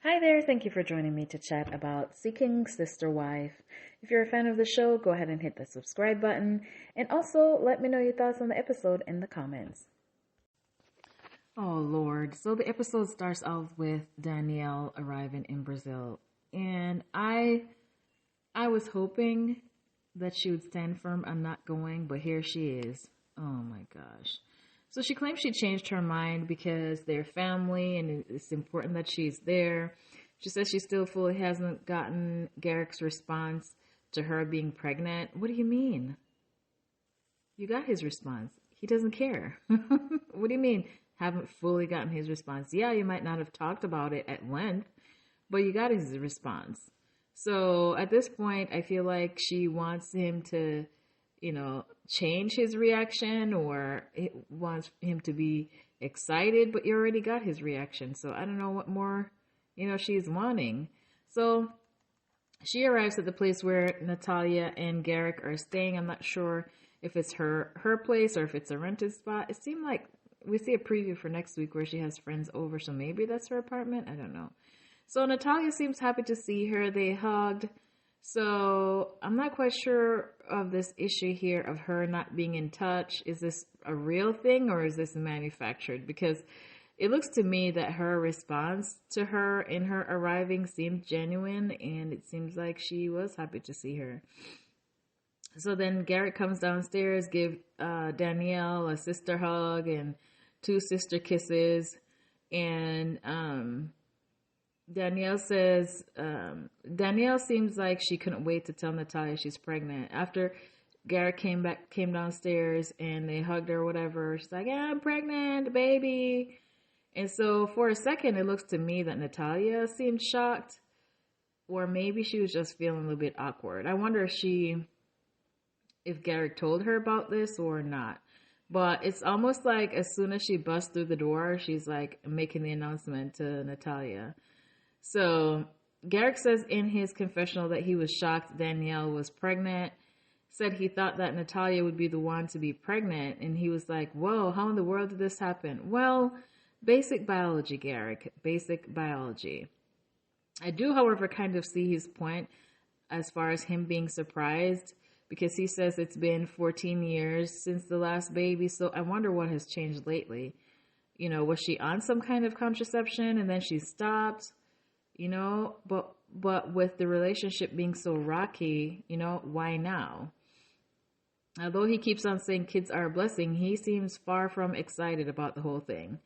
Hi there, thank you for joining me to chat about Seeking Sister Wife. If you're a fan of the show, go ahead and hit the subscribe button, and also let me know your thoughts on the episode in the comments. Oh Lord, so the episode starts off with Danielle arriving in Brazil, and I was hoping that she would stand firm on not going, but here she is. Oh my gosh. So she claims she changed her mind because they're family and it's important that she's there. She says she still fully hasn't gotten Garrick's response to her being pregnant. What do you mean? You got his response. He doesn't care. What do you mean, haven't fully gotten his response? Yeah, you might not have talked about it at length, but you got his response. So at this point, I feel like she wants him to, change his reaction, or it wants him to be excited, but you already got his reaction. So I don't know what more, she's wanting. So she arrives at the place where Natalia and Garrick are staying. I'm not sure if it's her place or if it's a rented spot. It seemed like we see a preview for next week where she has friends over, so maybe that's her apartment. I don't know. So Natalia seems happy to see her. They hugged. So I'm not quite sure of this issue here of her not being in touch. Is this a real thing or is this manufactured? Because it looks to me that her response to her in her arriving seemed genuine, and it seems like she was happy to see her. So then Garrett comes downstairs, give Danielle a sister hug and two sister kisses, and Danielle says, Danielle seems like she couldn't wait to tell Natalia she's pregnant. After Garrett came downstairs and they hugged her or whatever, she's like, yeah, I'm pregnant, baby. And so for a second, it looks to me that Natalia seemed shocked, or maybe she was just feeling a little bit awkward. I wonder if Garrett told her about this or not. But it's almost like as soon as she busts through the door, she's like making the announcement to Natalia. So Garrick says in his confessional that he was shocked Danielle was pregnant, said he thought that Natalia would be the one to be pregnant, and he was like, whoa, how in the world did this happen? Well, basic biology, Garrick, basic biology. I do, however, kind of see his point as far as him being surprised, because he says it's been 14 years since the last baby, so I wonder what has changed lately. Was she on some kind of contraception and then she stopped? But with the relationship being so rocky, why now? Although he keeps on saying kids are a blessing, he seems far from excited about the whole thing.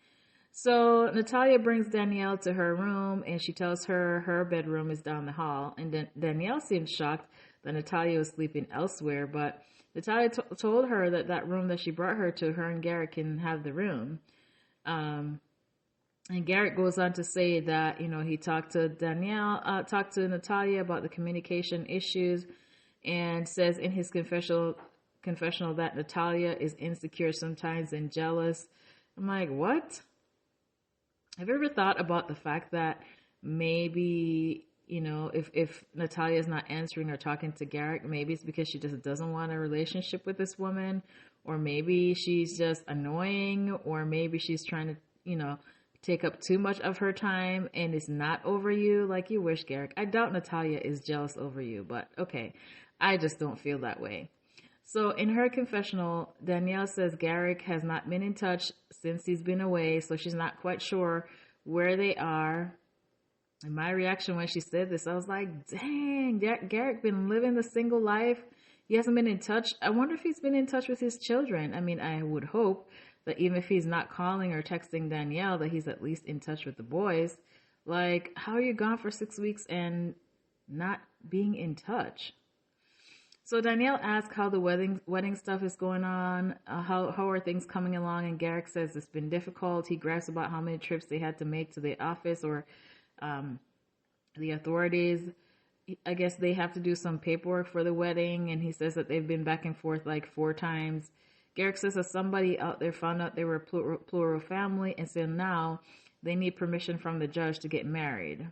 So Natalia brings Danielle to her room and she tells her her bedroom is down the hall. And Danielle seems shocked that Natalia was sleeping elsewhere, but Natalia told her that room that she brought her to, her and Garrett can have the room. And Garrett goes on to say that, he talked to Natalia about the communication issues, and says in his confessional that Natalia is insecure sometimes and jealous. I'm like, what? Have you ever thought about the fact that maybe, if Natalia is not answering or talking to Garrett, maybe it's because she just doesn't want a relationship with this woman, or maybe she's just annoying, or maybe she's trying to, take up too much of her time and is not over you like you wish, Garrett. I doubt Natalia is jealous over you, but okay. I just don't feel that way. So in her confessional, Danielle says Garrick has not been in touch since he's been away, so she's not quite sure where they are. And my reaction when she said this, I was like, dang, Garrick been living the single life. He hasn't been in touch. I wonder if he's been in touch with his children. I mean, I would hope that even if he's not calling or texting Danielle, that he's at least in touch with the boys. Like, how are you gone for 6 weeks and not being in touch? So Danielle asks how the wedding stuff is going on, how are things coming along, and Garrick says it's been difficult. He grasps about how many trips they had to make to the office or the authorities. I guess they have to do some paperwork for the wedding, and he says that they've been back and forth like 4 times. Garrick says that somebody out there found out they were a plural family, and so now they need permission from the judge to get married.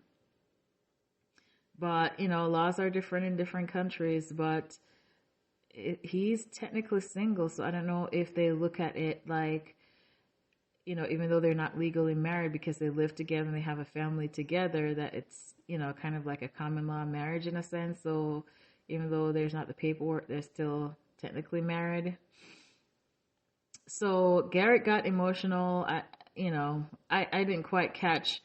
But, laws are different in different countries, but he's technically single, so I don't know if they look at it like even though they're not legally married because they live together and they have a family together, that it's, kind of like a common law marriage in a sense. So even though there's not the paperwork, they're still technically married. So Garrett got emotional. I didn't quite catch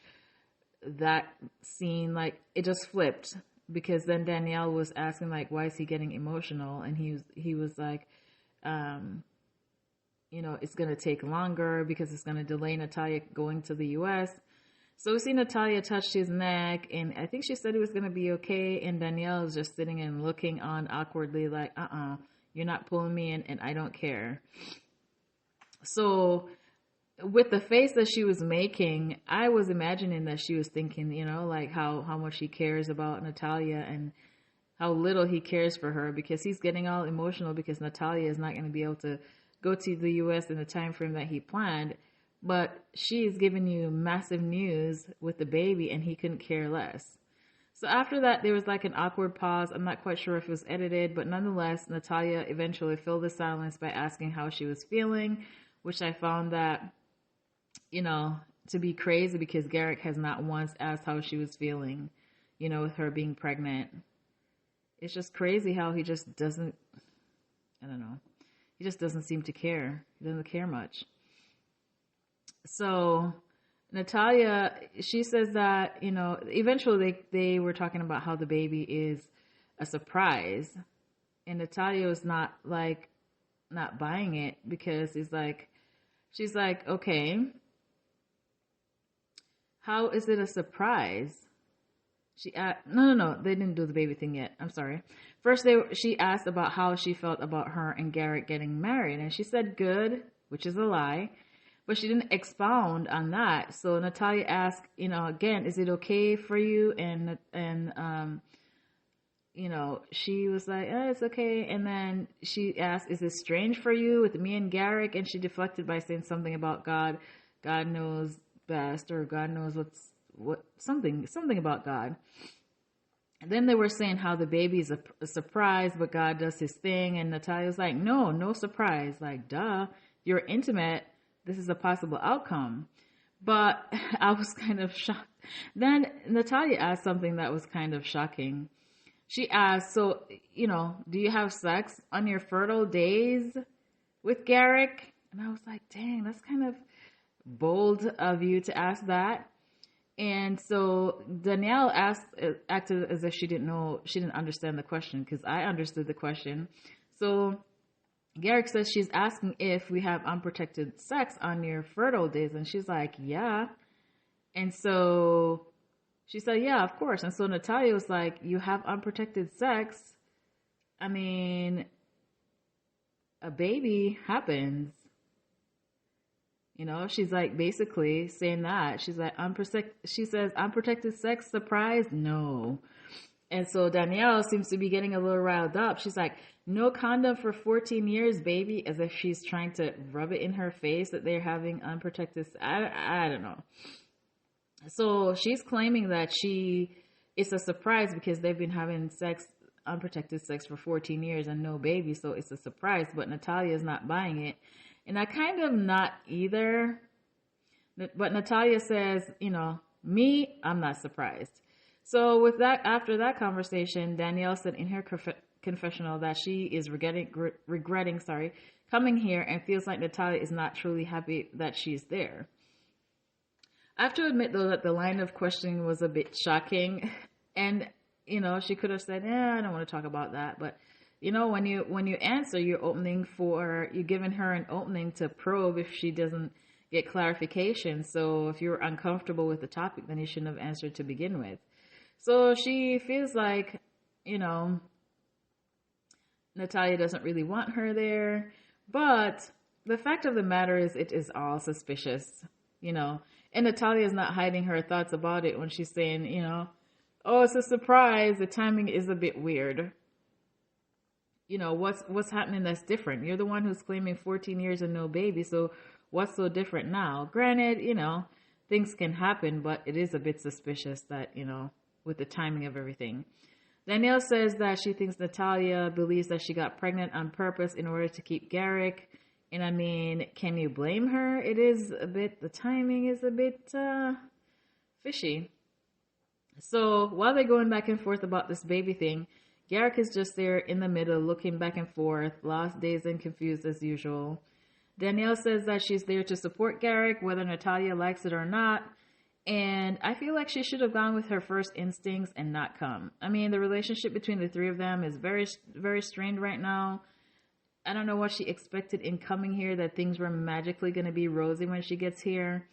that scene. Like, it just flipped, because then Danielle was asking, like, why is he getting emotional? And he was like, it's going to take longer because it's going to delay Natalia going to the U.S. So we see Natalia touched his neck, and I think she said he was going to be okay. And Danielle is just sitting and looking on awkwardly, like, you're not pulling me in, and I don't care. So with the face that she was making, I was imagining that she was thinking, like how much he cares about Natalia and how little he cares for her, because he's getting all emotional because Natalia is not going to be able to go to the U.S. in the time frame that he planned. But she's giving you massive news with the baby, and he couldn't care less. So after that, there was like an awkward pause. I'm not quite sure if it was edited, but nonetheless, Natalia eventually filled the silence by asking how she was feeling, which I found that, to be crazy, because Garrett has not once asked how she was feeling, with her being pregnant. It's just crazy how he just doesn't, I don't know. He just doesn't seem to care. He doesn't care much. So Natalia, she says that, eventually they were talking about how the baby is a surprise. And Natalia was not buying it, because she's like, okay, how is it a surprise? No, they didn't do the baby thing yet. I'm sorry. First, she asked about how she felt about her and Garrett getting married, and she said good, which is a lie, but she didn't expound on that. So Natalia asked, again, is it okay for you? And she was like, it's okay. And then she asked, is it strange for you with me and Garrett? And she deflected by saying something about God. God knows best, or God knows something about God. And then they were saying how the baby is a surprise, but God does his thing. And Natalia's like, no surprise. Like, duh, you're intimate. This is a possible outcome. But I was kind of shocked. Then Natalia asked something that was kind of shocking. She asked, so, do you have sex on your fertile days with Garrett? And I was like, dang, that's kind of bold of you to ask that. And so Danielle acted as if she didn't understand the question, because I understood the question. So Garrett says she's asking if we have unprotected sex on your fertile days. And she's like, yeah. And so she said, yeah, of course. And so Natalia was like, you have unprotected sex? I mean, a baby happens. She's like basically saying that. She's like, she says, unprotected sex, surprise? No. And so Danielle seems to be getting a little riled up. She's like, no condom for 14 years, baby, as if she's trying to rub it in her face that they're having unprotected sex. I don't know. So she's claiming that it's a surprise because they've been having unprotected sex for 14 years and no baby. So it's a surprise, but Natalia is not buying it. And I kind of not either. But Natalia says, me, I'm not surprised. So with that, after that conversation, Danielle said in her confessional that she is regretting coming here, and feels like Natalia is not truly happy that she's there. I have to admit, though, that the line of questioning was a bit shocking. And, she could have said, I don't want to talk about that. But, when you answer, you're giving her an opening to probe if she doesn't get clarification. So if you're uncomfortable with the topic, then you shouldn't have answered to begin with. So she feels like, Natalia doesn't really want her there. But the fact of the matter is, it is all suspicious, And Natalia is not hiding her thoughts about it when she's saying, oh, it's a surprise. The timing is a bit weird. What's happening that's different? You're the one who's claiming 14 years and no baby. So what's so different now? Granted, things can happen, but it is a bit suspicious that, with the timing of everything. Danielle says that she thinks Natalia believes that she got pregnant on purpose in order to keep Garrett, And I mean, can you blame her? It is a bit, the timing is a bit fishy. So while they're going back and forth about this baby thing, Garrick is just there in the middle, looking back and forth, lost, dazed, and confused as usual. Danielle says that she's there to support Garrick, whether Natalia likes it or not. And I feel like she should have gone with her first instincts and not come. I mean, the relationship between the three of them is very, very strained right now. I don't know what she expected in coming here, that things were magically going to be rosy when she gets here.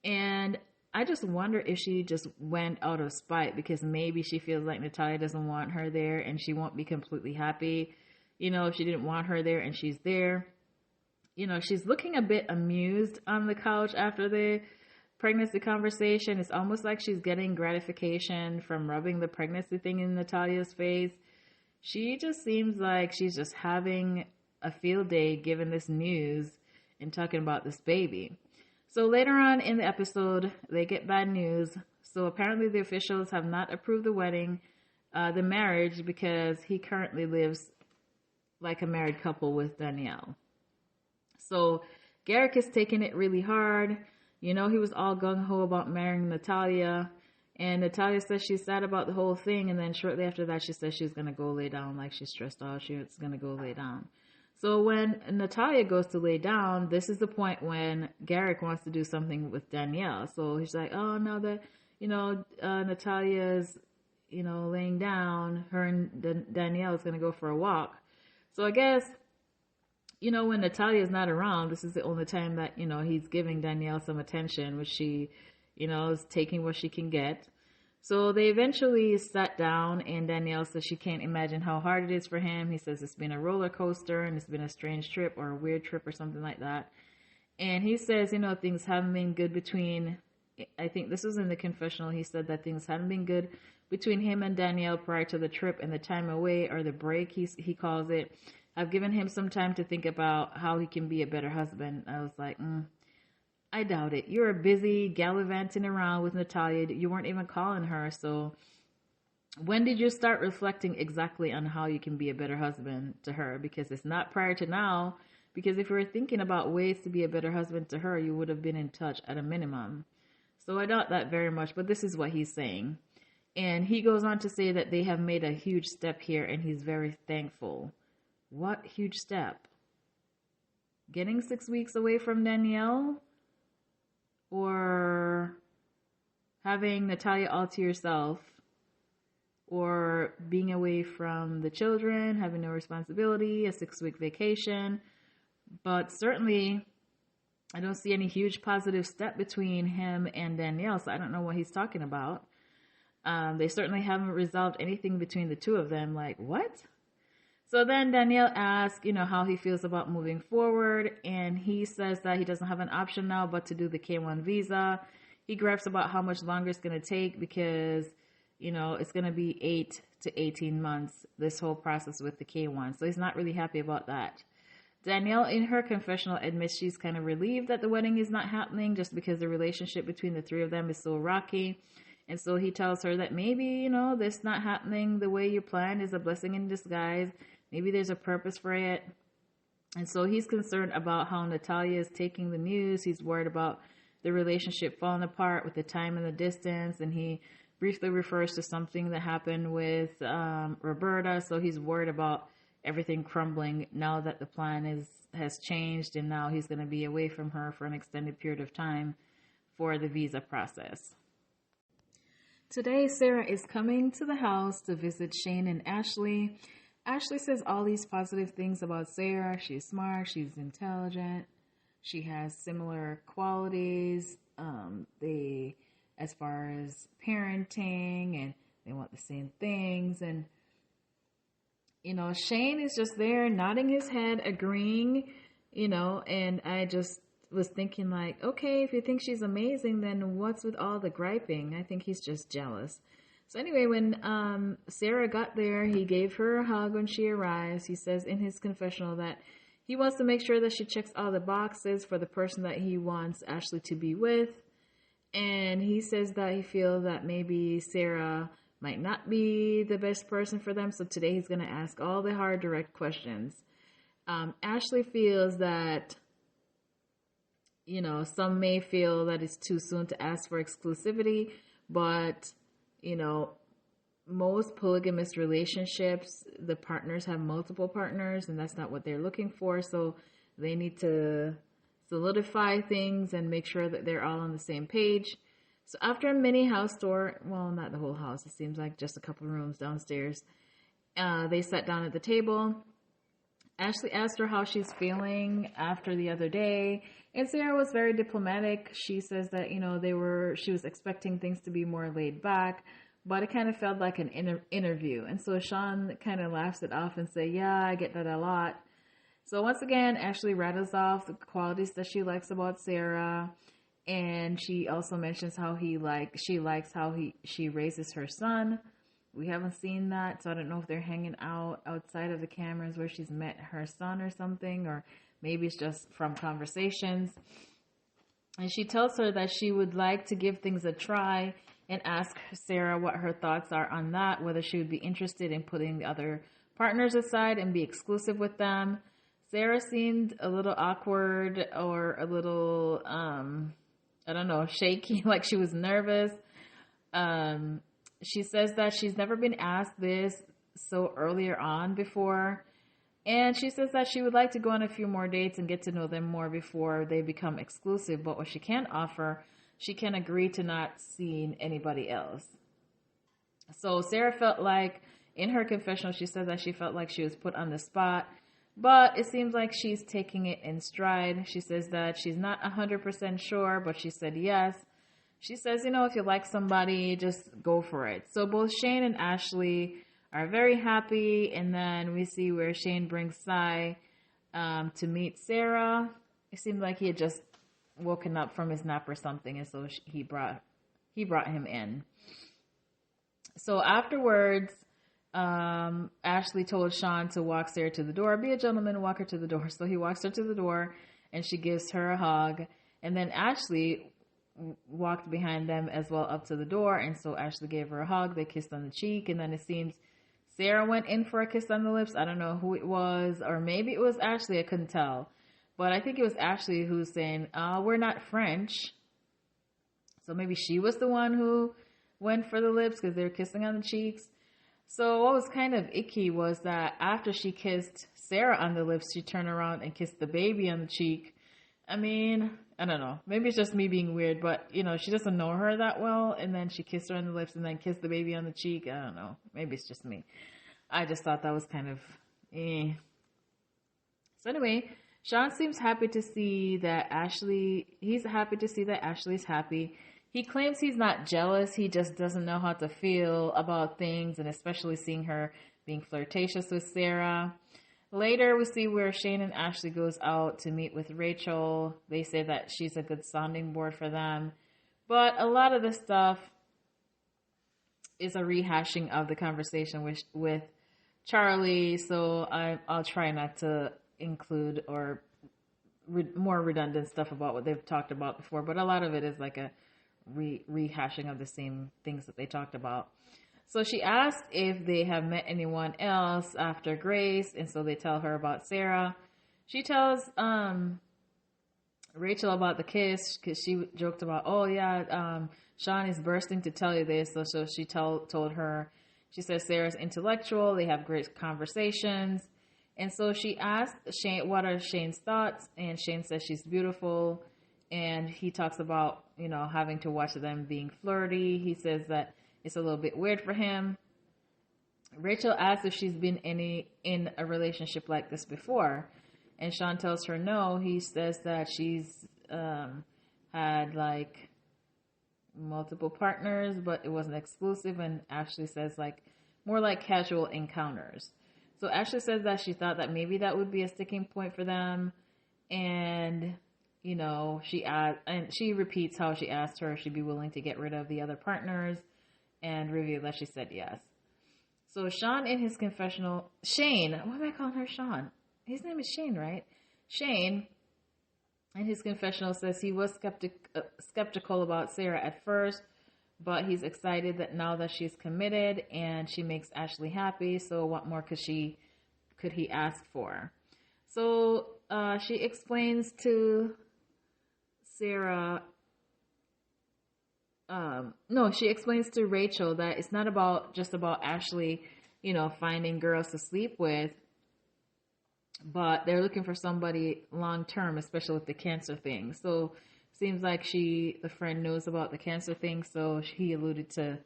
And I just wonder if she just went out of spite because maybe she feels like Natalia doesn't want her there and she won't be completely happy, if she didn't want her there and she's there. She's looking a bit amused on the couch after the pregnancy conversation. It's almost like she's getting gratification from rubbing the pregnancy thing in Natalia's face. She just seems like she's just having a field day given this news and talking about this baby. So later on in the episode, they get bad news. So apparently the officials have not approved the wedding, the marriage, because he currently lives like a married couple with Danielle. So Garrick is taking it really hard. He was all gung-ho about marrying Natalia. And Natalia says she's sad about the whole thing. And then shortly after that, she says she's going to go lay down, like she's stressed out. She's going to go lay down. So when Natalia goes to lay down, this is the point when Garrick wants to do something with Danielle. So he's like, oh, now that, Natalia's, laying down, her and Danielle is going to go for a walk. So I guess, when Natalia is not around, this is the only time that, he's giving Danielle some attention, which she, is taking what she can get. So they eventually sat down, and Danielle says she can't imagine how hard it is for him. He says it's been a roller coaster and it's been a strange trip or a weird trip or something like that. And he says, things haven't been good between, I think this was in the confessional, he said that things haven't been good between him and Danielle prior to the trip and the time away, or the break, he calls it. I've given him some time to think about how he can be a better husband. I was like, I doubt it. You're busy gallivanting around with Natalia. You weren't even calling her. So when did you start reflecting exactly on how you can be a better husband to her? Because it's not prior to now. Because if you were thinking about ways to be a better husband to her, you would have been in touch at a minimum. So I doubt that very much. But this is what he's saying. And he goes on to say that they have made a huge step here and he's very thankful. What huge step? Getting 6 weeks away from Danielle? Or having Natalia all to yourself, or being away from the children, having no responsibility, a 6-week vacation. But certainly, I don't see any huge positive step between him and Danielle, so I don't know what he's talking about. They certainly haven't resolved anything between the two of them. Like, what? So then Danielle asks, how he feels about moving forward. And he says that he doesn't have an option now but to do the K1 visa. He gripes about how much longer it's going to take because, it's going to be 8 to 18 months, this whole process with the K1. So he's not really happy about that. Danielle, in her confessional, admits she's kind of relieved that the wedding is not happening just because the relationship between the three of them is so rocky. And so he tells her that maybe, this not happening the way you planned is a blessing in disguise. Maybe there's a purpose for it. And so he's concerned about how Natalia is taking the news. He's worried about the relationship falling apart with the time and the distance. And he briefly refers to something that happened with Roberta. So he's worried about everything crumbling now that the plan has changed. And now he's going to be away from her for an extended period of time for the visa process. Today, Sarah is coming to the house to visit Shane and Ashley. Ashley says all these positive things about Sarah. She's smart, she's intelligent, she has similar qualities, as far as parenting, and they want the same things. And, Shane is just there nodding his head, agreeing, and I just was thinking like, okay, if you think she's amazing, then what's with all the griping? I think he's just jealous. So anyway, when Sarah got there, he gave her a hug when she arrives. He says in his confessional that he wants to make sure that she checks all the boxes for the person that he wants Ashley to be with. And he says that he feels that maybe Sarah might not be the best person for them. So today he's going to ask all the hard, direct questions. Ashley feels that, some may feel that it's too soon to ask for exclusivity, but, you know, most polygamous relationships, the partners have multiple partners, and that's not what they're looking for. So they need to solidify things and make sure that they're all on the same page. So after a mini house tour, well, not the whole house, it seems like just a couple of rooms downstairs, they sat down at the table. Ashley asked her how she's feeling after the other day, and Sarah was very diplomatic. She says that, she was expecting things to be more laid back, but it kind of felt like an interview. And so Sean kind of laughs it off and say, yeah, I get that a lot. So once again, Ashley rattles off the qualities that she likes about Sarah. And she also mentions how she likes how she raises her son. We haven't seen that, so I don't know if they're hanging out outside of the cameras where she's met her son or something, or maybe it's just from conversations. And she tells her that she would like to give things a try and ask Sarah what her thoughts are on that, whether she would be interested in putting the other partners aside and be exclusive with them. Sarah seemed a little awkward or a little, shaky, like she was nervous. She says that she's never been asked this so earlier on before. And she says that she would like to go on a few more dates and get to know them more before they become exclusive. But what she can offer, she can agree to not seeing anybody else. So Sarah felt like, in her confessional, she said that she felt like she was put on the spot. But it seems like she's taking it in stride. She says that she's not 100% sure, but she said yes. She says, if you like somebody, just go for it. So both Shane and Ashley are very happy. And then we see where Shane brings Sai to meet Sarah. It seemed like he had just woken up from his nap or something. And so he brought him in. So afterwards, Ashley told Sean to walk Sarah to the door. Be a gentleman, walk her to the door. So he walks her to the door and she gives her a hug. And then Ashley walked behind them as well up to the door, and so Ashley gave her a hug. They kissed on the cheek, and then it seems Sarah went in for a kiss on the lips. I don't know who it was, or maybe it was Ashley. I couldn't tell, but I think it was Ashley who's saying, we're not French. So maybe she was the one who went for the lips because they were kissing on the cheeks. So what was kind of icky was that after she kissed Sarah on the lips, she turned around and kissed the baby on the cheek. I mean, I don't know. Maybe it's just me being weird, but, she doesn't know her that well. And then she kissed her on the lips and then kissed the baby on the cheek. I don't know. Maybe it's just me. I just thought that was kind of So anyway, Sean seems happy to see that he's happy to see that Ashley's happy. He claims he's not jealous. He just doesn't know how to feel about things, and especially seeing her being flirtatious with Sarah. Later, we see where Shane and Ashley goes out to meet with Rachel. They say that she's a good sounding board for them. But a lot of the stuff is a rehashing of the conversation with Charlie. So I'll try not to include or more redundant stuff about what they've talked about before. But a lot of it is like a rehashing of the same things that they talked about. So she asked if they have met anyone else after Grace, and so they tell her about Sarah. She tells Rachel about the kiss because she joked about, Sean is bursting to tell you this. So she told her, she says Sarah's intellectual, they have great conversations. And so she asked Shane, what are Shane's thoughts? And Shane says she's beautiful. And he talks about, having to watch them being flirty. He says that it's a little bit weird for him. Rachel asks if she's been in a relationship like this before. And Sean tells her no. He says that she's had like multiple partners, but it wasn't exclusive. And Ashley says more like casual encounters. So Ashley says that she thought that maybe that would be a sticking point for them. And, she repeats how she asked her if she'd be willing to get rid of the other partners, and revealed that she said yes. So Sean in his confessional, Shane, why am I calling her Sean? His name is Shane, right? Shane in his confessional says he was skeptical about Sarah at first, but he's excited that now that she's committed and she makes Ashley happy. So what more could he ask for? So she explains to Sarah, no, she explains to Rachel that it's not about just about Ashley, finding girls to sleep with, but they're looking for somebody long term, especially with the cancer thing. So seems like the friend knows about the cancer thing, so he alluded to,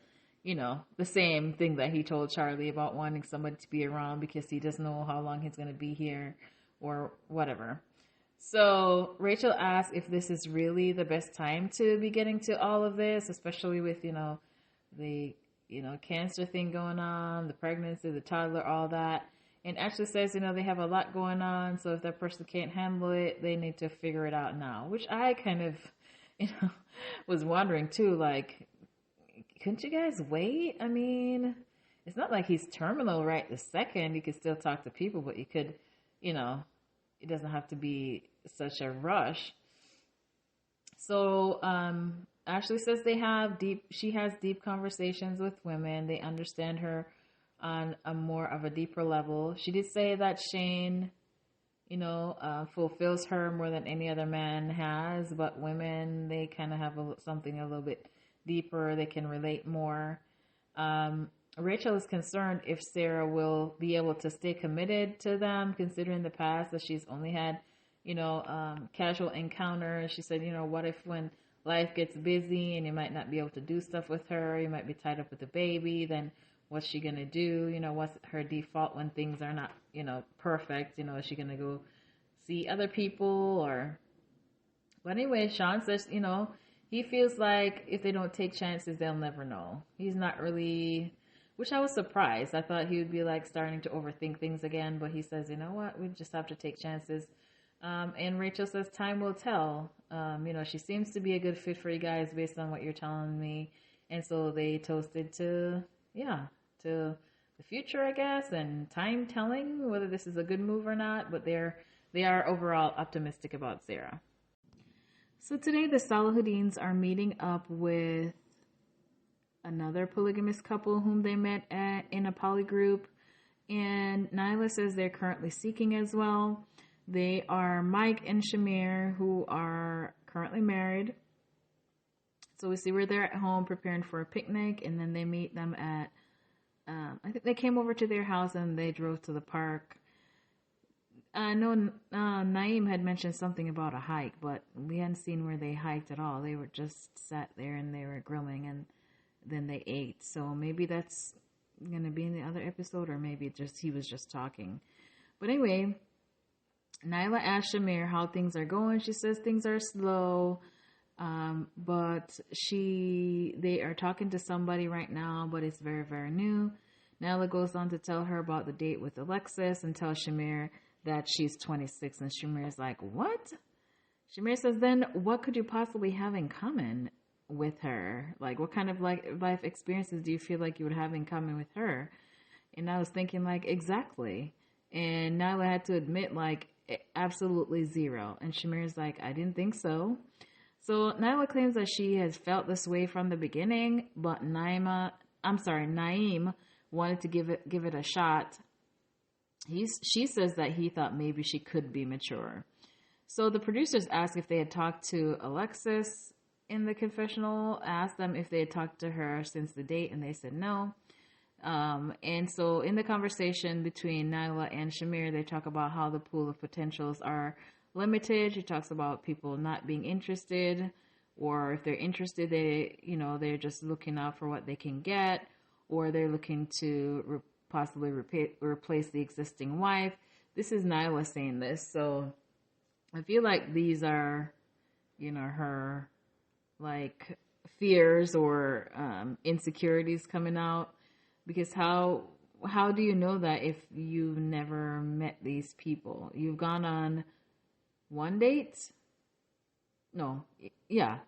the same thing that he told Charlie about wanting somebody to be around because he doesn't know how long he's going to be here or whatever. So Rachel asks if this is really the best time to be getting to all of this, especially with, the, cancer thing going on, the pregnancy, the toddler, all that. And Ashley says, they have a lot going on. So if that person can't handle it, they need to figure it out now, which I kind of, was wondering too, like, couldn't you guys wait? I mean, it's not like he's terminal right this second. You could still talk to people, but you could, it doesn't have to be such a rush. So, Ashley says she has deep conversations with women. They understand her on a more of a deeper level. She did say that Shane, fulfills her more than any other man has, but women, they kind of have something a little bit deeper. They can relate more. Rachel is concerned if Sarah will be able to stay committed to them, considering the past that she's only had, casual encounters. She said, what if when life gets busy and you might not be able to do stuff with her, you might be tied up with the baby, then what's she going to do? What's her default when things are not, perfect? Is she going to go see other people or... But anyway, Sean says, he feels like if they don't take chances, they'll never know. He's not really... Which I was surprised. I thought he would be like starting to overthink things again, but he says, you know what, we just have to take chances. And Rachel says, time will tell. She seems to be a good fit for you guys based on what you're telling me. And so they toasted to the future, I guess, and time telling whether this is a good move or not, but they are overall optimistic about Sarah. So today the Salahuddins are meeting up with another polygamous couple whom they met in a poly group. And Nailah says they're currently seeking as well. They are Mike and Shamir, who are currently married. So we see where they're at home preparing for a picnic, and then they meet them at, I think they came over to their house and they drove to the park. I know Naeem had mentioned something about a hike, but we hadn't seen where they hiked at all. They were just sat there and they were grilling and then they ate. So maybe that's going to be in the other episode, or maybe he was just talking. But anyway, Nailah asked Shamir how things are going. She says things are slow, but they are talking to somebody right now, but it's very, very new. Nailah goes on to tell her about the date with Alexis and tells Shamir that she's 26, and Shamir's like, what? Shamir says, then what could you possibly have in common with her? Like, what kind of life experiences do you feel like you would have in common with her? And I was thinking, like, exactly. And Nailah had to admit, like, absolutely zero. And Shamir's like, I didn't think so. So Nailah claims that she has felt this way from the beginning, but Naeem wanted to give it a shot. She says that he thought maybe she could be mature. So the producers asked if they had talked to Alexis in the confessional, asked them if they had talked to her since the date, and they said no. And so in the conversation between Nailah and Shamir, they talk about how the pool of potentials are limited. She talks about people not being interested, or if they're interested, they're just looking out for what they can get, or they're looking to possibly replace the existing wife. This is Nailah saying this. So I feel like these are, her like fears or insecurities coming out, because how do you know that if you've never met these people? You've gone on one date? No. Yeah.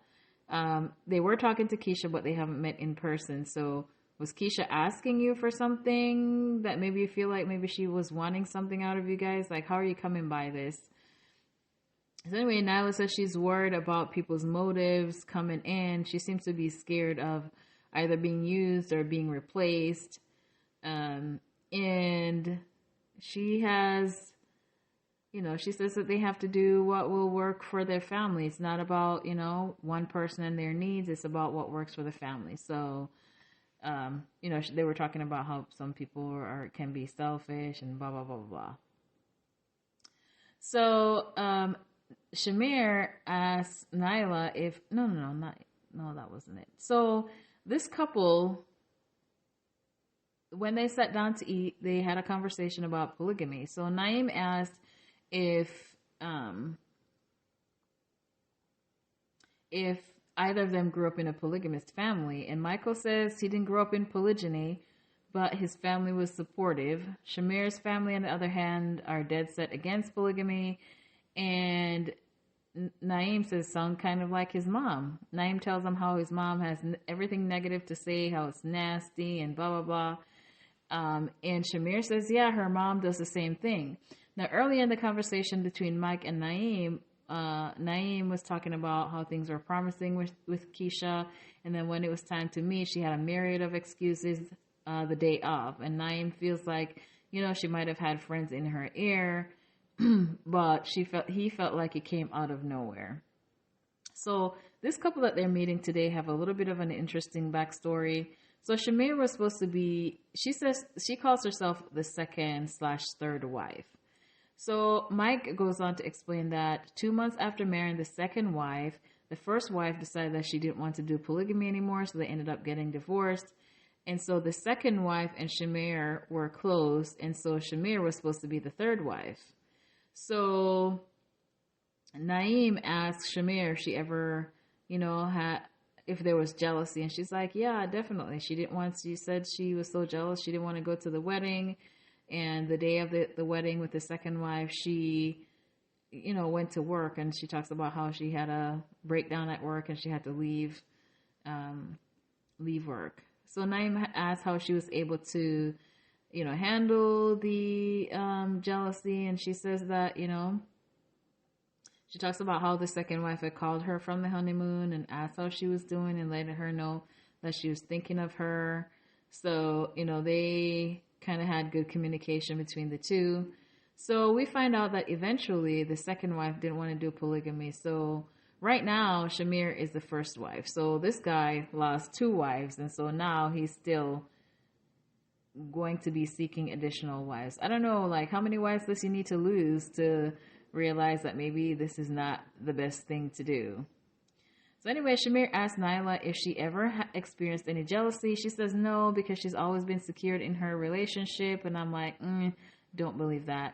They were talking to Keisha, but they haven't met in person. So was Keisha asking you for something that maybe you feel like maybe she was wanting something out of you guys? Like, how are you coming by this? So anyway, Nailah says she's worried about people's motives coming in. She seems to be scared of either being used or being replaced. And she has she says that they have to do what will work for their family. It's not about, one person and their needs. It's about what works for the family. So, they were talking about how some people can be selfish and blah, blah, blah, blah, blah. So, Shamir asked Nailah if, no, that wasn't it. So this couple, when they sat down to eat, they had a conversation about polygamy. So Naeem asked if either of them grew up in a polygamist family, and Michael says he didn't grow up in polygyny, but his family was supportive. Shamir's family, on the other hand, are dead set against polygamy, and Naeem says sound kind of like his mom. Naeem tells him how his mom has everything negative to say, how it's nasty and blah, blah, blah. And Shamir says, yeah, her mom does the same thing. Now, early in the conversation between Mike and Naeem, Naeem was talking about how things were promising with Keisha, and then when it was time to meet, she had a myriad of excuses the day of. And Naeem feels like, she might have had friends in her ear, but he felt like it came out of nowhere. So this couple that they're meeting today have a little bit of an interesting backstory. So Shamir was supposed to be, she says, she calls herself the second/third wife. So Mike goes on to explain that 2 months after marrying the second wife, the first wife decided that she didn't want to do polygamy anymore, so they ended up getting divorced. And so the second wife and Shamir were close, and so Shamir was supposed to be the third wife. So Naeem asks Shamir if she ever, had, if there was jealousy, and she's like, yeah, definitely. She said she was so jealous, she didn't want to go to the wedding. And the day of the wedding with the second wife, she, went to work, and she talks about how she had a breakdown at work and she had to leave work. So Naeem asked how she was able to, handle the jealousy, and she says that, she talks about how the second wife had called her from the honeymoon and asked how she was doing and letting her know that she was thinking of her. So, they kind of had good communication between the two. So we find out that eventually the second wife didn't want to do polygamy. So right now, Shamir is the first wife. So this guy lost 2 wives, and so now he's still going to be seeking additional wives. I don't know, like, how many wives does he need to lose to realize that maybe this is not the best thing to do? So anyway, Shamir asked Nailah if she ever experienced any jealousy. She says no, because she's always been secured in her relationship. And I'm like, don't believe that.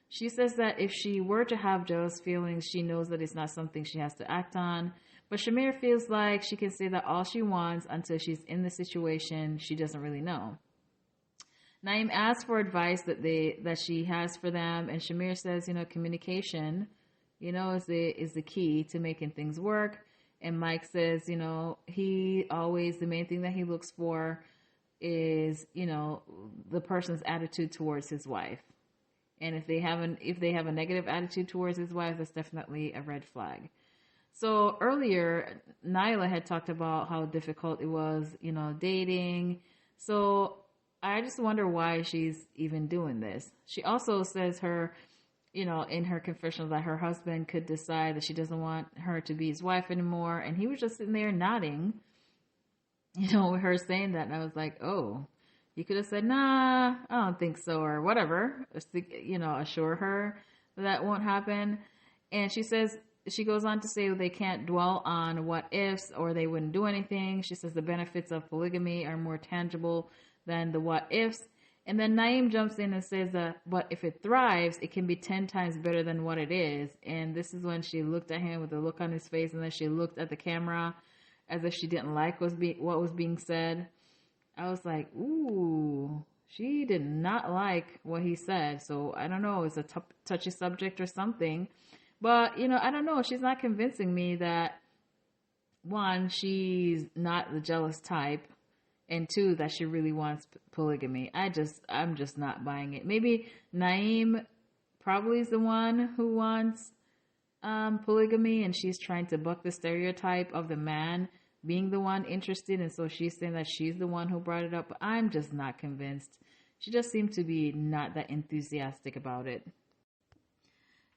She says that if she were to have jealous feelings, she knows that it's not something she has to act on. But Shamir feels like she can say that all she wants until she's in the situation. She doesn't really know. Naeem asks for advice that she has for them. And Shamir says, communication, is the key to making things work. And Mike says, he always, the main thing that he looks for is, the person's attitude towards his wife. And if they have a negative attitude towards his wife, that's definitely a red flag. So earlier, Nailah had talked about how difficult it was, dating. So I just wonder why she's even doing this. She also says in her confessional that her husband could decide that she doesn't want her to be his wife anymore. And he was just sitting there nodding, with her saying that. And I was like, oh, you could have said, nah, I don't think so, or whatever, assure her that won't happen. And she goes on to say they can't dwell on what ifs or they wouldn't do anything. She says the benefits of polygamy are more tangible than the what ifs. And then Naeem jumps in and says that, but if it thrives, it can be 10 times better than what it is. And this is when she looked at him with a look on his face, and then she looked at the camera as if she didn't like what was being said. I was like, ooh, she did not like what he said. So I don't know, it's a touchy subject or something. But, I don't know. She's not convincing me that, 1, she's not the jealous type, and 2, that she really wants polygamy. I'm just not buying it. Maybe Naeem probably is the one who wants polygamy, and she's trying to buck the stereotype of the man being the one interested, and so she's saying that she's the one who brought it up. But I'm just not convinced. She just seemed to be not that enthusiastic about it.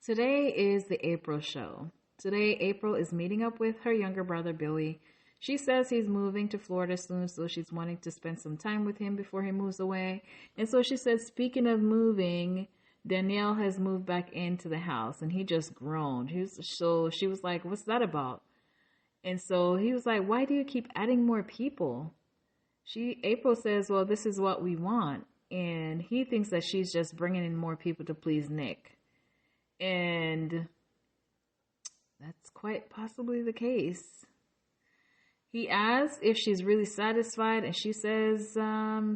Today is the April show. Today, April is meeting up with her younger brother, Billie. She says he's moving to Florida soon, so she's wanting to spend some time with him before he moves away. And so she says, speaking of moving, Danielle has moved back into the house, and he just groaned. So she was like, what's that about? And so he was like, why do you keep adding more people? April says, well, this is what we want. And he thinks that she's just bringing in more people to please Nick. And that's quite possibly the case. He asks if she's really satisfied, and she says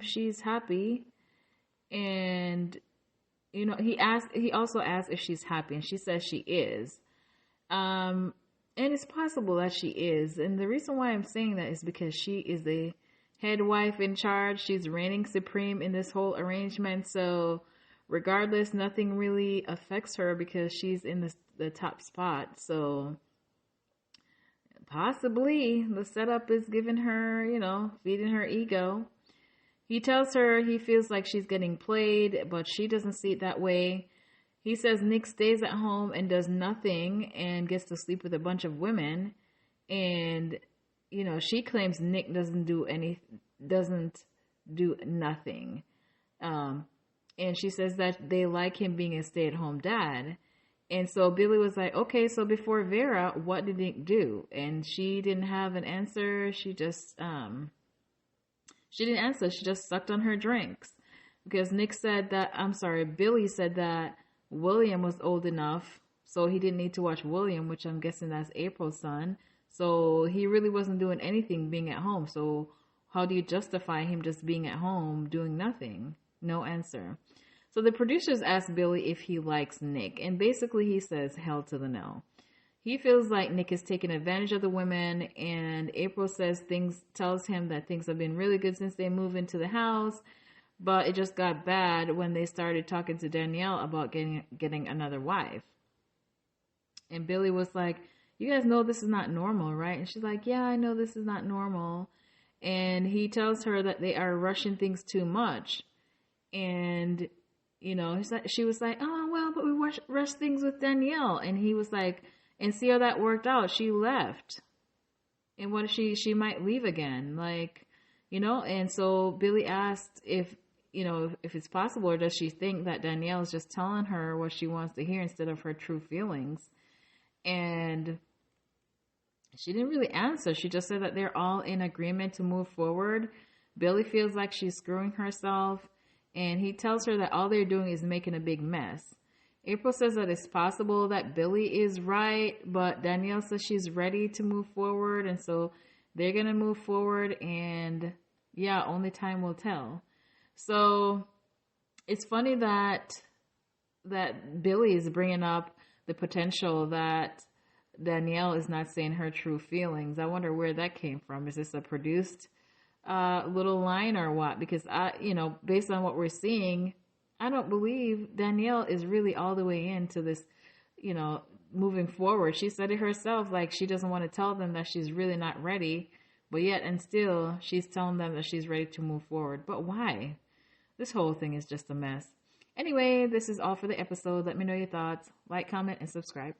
she's happy. And, he also asks if she's happy, and she says she is. And it's possible that she is. And the reason why I'm saying that is because she is the head wife in charge. She's reigning supreme in this whole arrangement. So regardless, nothing really affects her because she's in the top spot. So possibly the setup is giving her, feeding her ego. He tells her he feels like she's getting played, but she doesn't see it that way. He says Nick stays at home and does nothing and gets to sleep with a bunch of women. And, she claims Nick doesn't do nothing. And she says that they like him being a stay-at-home dad. And so Billie was like, okay, so before Vera, what did Nick do? And she didn't have an answer. She just, she didn't answer. She just sucked on her drinks. Because Billie said that William was old enough, so he didn't need to watch William, which I'm guessing that's April's son. So he really wasn't doing anything being at home. So how do you justify him just being at home doing nothing? No answer. So the producers asked Billie if he likes Nick, and basically he says hell to the no. He feels like Nick is taking advantage of the women, and April tells him that things have been really good since they moved into the house, but it just got bad when they started talking to Danielle about getting another wife. And Billie was like, you guys know this is not normal, right? And she's like, yeah, I know this is not normal. And he tells her that they are rushing things too much. And, she was like, oh, well, but we rushed things with Danielle. And he was like, and see how that worked out. She left. And what if she might leave again? And so Billie asked if it's possible, or does she think that Danielle is just telling her what she wants to hear instead of her true feelings? And she didn't really answer. She just said that they're all in agreement to move forward. Billie feels like she's screwing herself. And he tells her that all they're doing is making a big mess. April says that it's possible that Billie is right, but Danielle says she's ready to move forward. And so they're going to move forward, and only time will tell. So it's funny that Billie is bringing up the potential that Danielle is not saying her true feelings. I wonder where that came from. Is this a produced little line or what? Because based on what we're seeing, I don't believe Danielle is really all the way into this, moving forward. She said it herself, like she doesn't want to tell them that she's really not ready, but yet and still she's telling them that she's ready to move forward. But why? This whole thing is just a mess. Anyway, this is all for the episode. Let me know your thoughts. Like, comment, and subscribe.